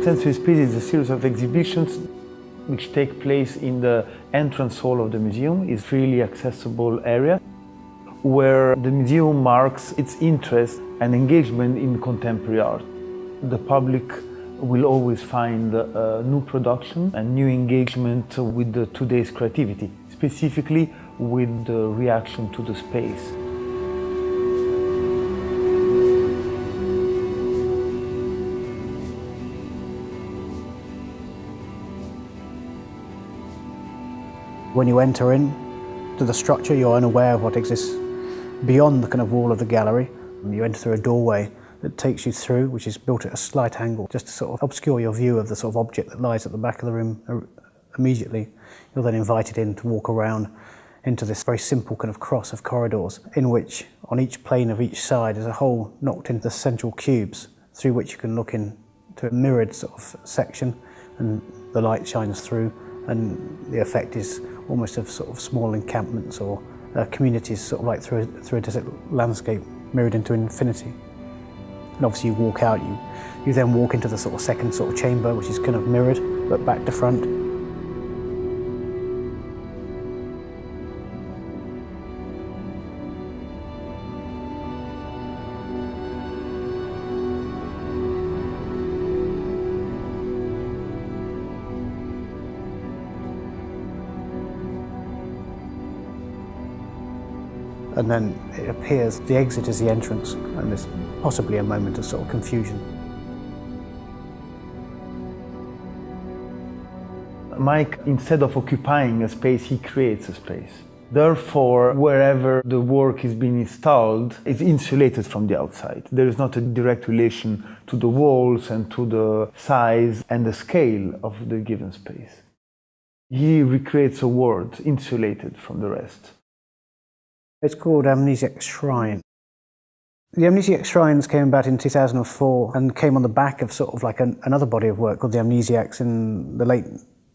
Sensory Spaces is a series of exhibitions which take place in the entrance hall of the museum. It's a freely accessible area where the museum marks its interest and engagement in contemporary art. The public will always find new production and new engagement with today's creativity, specifically with the reaction to the space. When you enter in to the structure, you're unaware of what exists beyond the kind of wall of the gallery. You enter through a doorway that takes you through, which is built at a slight angle, just to sort of obscure your view of the sort of object that lies at the back of the room immediately. You're then invited in to walk around into this very simple kind of cross of corridors, in which on each plane of each side is a hole knocked into the central cubes, through which you can look into a mirrored sort of section, and the light shines through, and the effect is almost of sort of small encampments or communities, sort of like through a desert landscape mirrored into infinity. And obviously you walk out, you then walk into the sort of second sort of chamber, which is kind of mirrored but back to front. And then it appears the exit is the entrance, and there's possibly a moment of sort of confusion. Mike, instead of occupying a space, he creates a space. Therefore, wherever the work is being installed, it's insulated from the outside. There is not a direct relation to the walls and to the size and the scale of the given space. He recreates a world insulated from the rest. It's called Amnesiac Shrine. The Amnesiac Shrines came about in 2004 and came on the back of sort of like another body of work called the Amnesiacs in the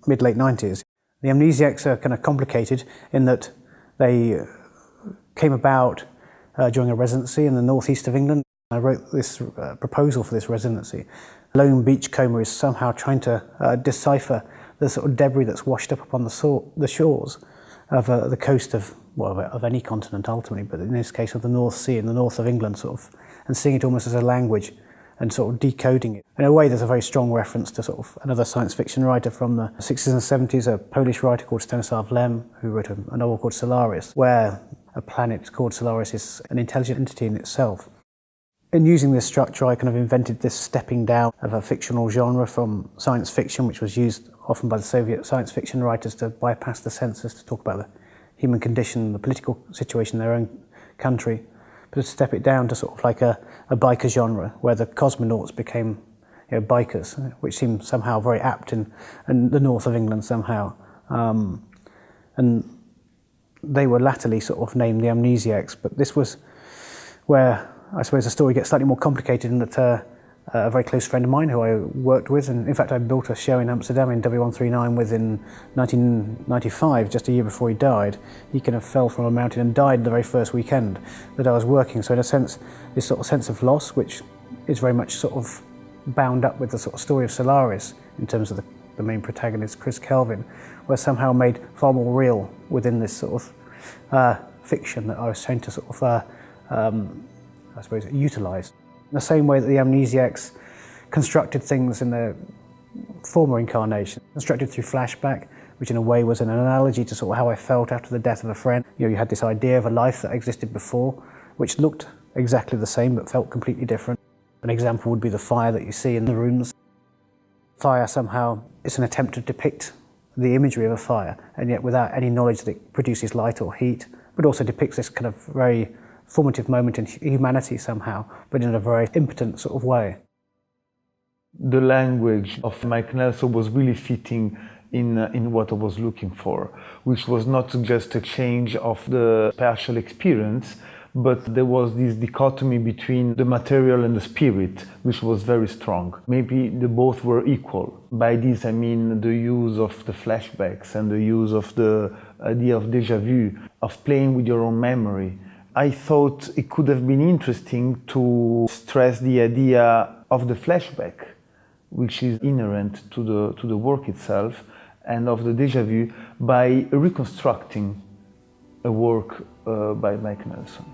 mid-late 90s. The Amnesiacs are kind of complicated in that they came about during a residency in the northeast of England. I wrote this proposal for this residency. Lone beachcomber is somehow trying to decipher the sort of debris that's washed up upon the shores of the coast of any continent ultimately, but in this case of the North Sea in the north of England, sort of, and seeing it almost as a language and sort of decoding it. In a way, there's a very strong reference to sort of another science fiction writer from the 60s and 70s, a Polish writer called Stanisław Lem, who wrote a novel called Solaris, where a planet called Solaris is an intelligent entity in itself. In using this structure, I kind of invented this stepping down of a fictional genre from science fiction, which was used often by the Soviet science fiction writers to bypass the censors, to talk about the human condition, the political situation in their own country, but to step it down to sort of like a biker genre, where the cosmonauts became bikers, which seemed somehow very apt in the north of England somehow. And they were latterly sort of named the Amnesiacs, but this was where I suppose the story gets slightly more complicated in that a very close friend of mine who I worked with, and in fact I built a show in Amsterdam in W139 with in 1995, just a year before he died. He kind of fell from a mountain and died the very first weekend that I was working. So in a sense, this sort of sense of loss, which is very much sort of bound up with the sort of story of Solaris in terms of the main protagonist, Chris Kelvin, was somehow made far more real within this sort of fiction that I was trying to sort of I suppose, utilised. In the same way that the Amnesiacs constructed things in their former incarnation, constructed through flashback, which in a way was an analogy to sort of how I felt after the death of a friend. You had this idea of a life that existed before, which looked exactly the same but felt completely different. An example would be the fire that you see in the rooms. Fire somehow is an attempt to depict the imagery of a fire, and yet without any knowledge that it produces light or heat, but also depicts this kind of very formative moment in humanity somehow, but in a very impotent sort of way. The language of Mike Nelson was really fitting in what I was looking for, which was not just a change of the spatial experience, but there was this dichotomy between the material and the spirit, which was very strong. Maybe the both were equal. By this I mean the use of the flashbacks and the use of the idea of déjà vu, of playing with your own memory. I thought it could have been interesting to stress the idea of the flashback, which is inherent to the work itself, and of the déjà vu by reconstructing a work by Mike Nelson.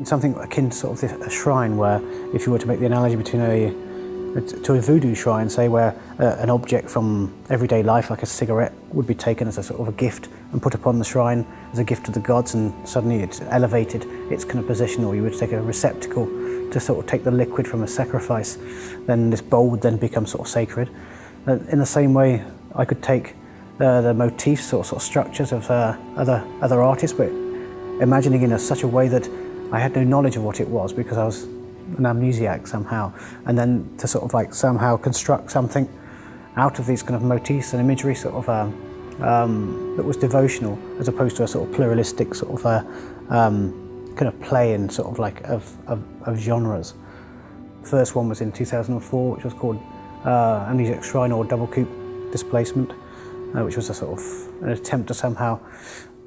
Something akin to sort of a shrine, where if you were to make the analogy between a voodoo shrine, say, where an object from everyday life, like a cigarette, would be taken as a sort of a gift and put upon the shrine as a gift to the gods, and suddenly it's elevated its kind of position, or you would take a receptacle to sort of take the liquid from a sacrifice, then this bowl would then become sort of sacred. In the same way, I could take the motifs or sort of structures of other artists, but imagining in such a way that I had no knowledge of what it was, because I was an amnesiac somehow, and then to sort of like somehow construct something out of these kind of motifs and imagery, sort of that was devotional, as opposed to a sort of pluralistic sort of kind of play in sort of like of genres. The first one was in 2004, which was called Amnesiac Shrine, or double coup displacement, which was a sort of an attempt to somehow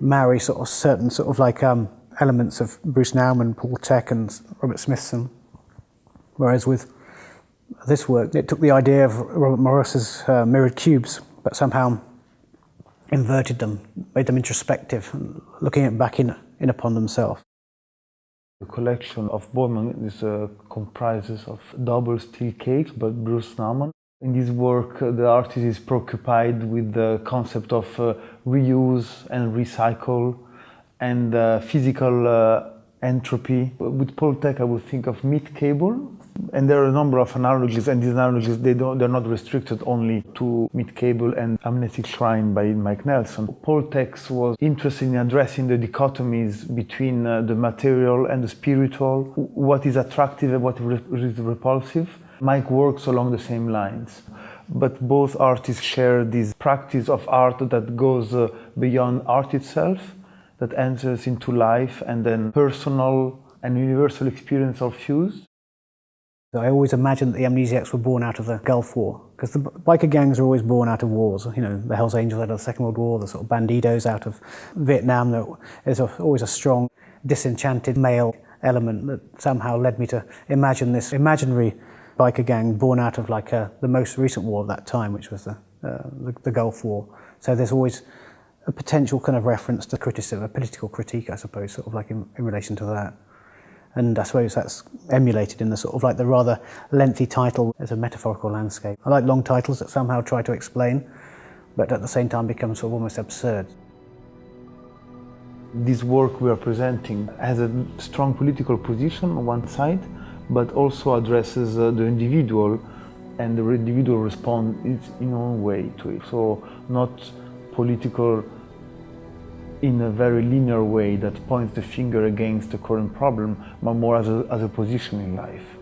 marry sort of certain sort of like elements of Bruce Nauman, Paul Tech and Robert Smithson. Whereas with this work, it took the idea of Robert Morris's mirrored cubes, but somehow inverted them, made them introspective, looking back in upon themselves. The collection of Bowman comprises of double steel cakes by Bruce Nauman. In this work, the artist is preoccupied with the concept of reuse and recycle, and physical entropy. With Paul Tech, I would think of meat cable, and there are a number of analogies, and these analogies they're not restricted only to meat cable and Amnesiac Shrine by Mike Nelson. Paul Tech was interested in addressing the dichotomies between the material and the spiritual, what is attractive and what is repulsive. Mike works along the same lines, but both artists share this practice of art that goes beyond art itself, that enters into life, and then personal and universal experience are fused. I always imagined that the Amnesiacs were born out of the Gulf War, because the biker gangs are always born out of wars. You know, the Hells Angels out of the Second World War, the sort of bandidos out of Vietnam. There's always a strong, disenchanted male element that somehow led me to imagine this imaginary biker gang born out of like the most recent war of that time, which was the Gulf War. So there's always a potential kind of reference to criticism, a political critique, I suppose, sort of like in relation to that. And I suppose that's emulated in the sort of like the rather lengthy title as a metaphorical landscape. I like long titles that somehow try to explain, but at the same time become sort of almost absurd. This work we are presenting has a strong political position on one side, but also addresses the individual, and the individual responds in its own way to it. So not political in a very linear way that points the finger against the current problem, but more as a position in life.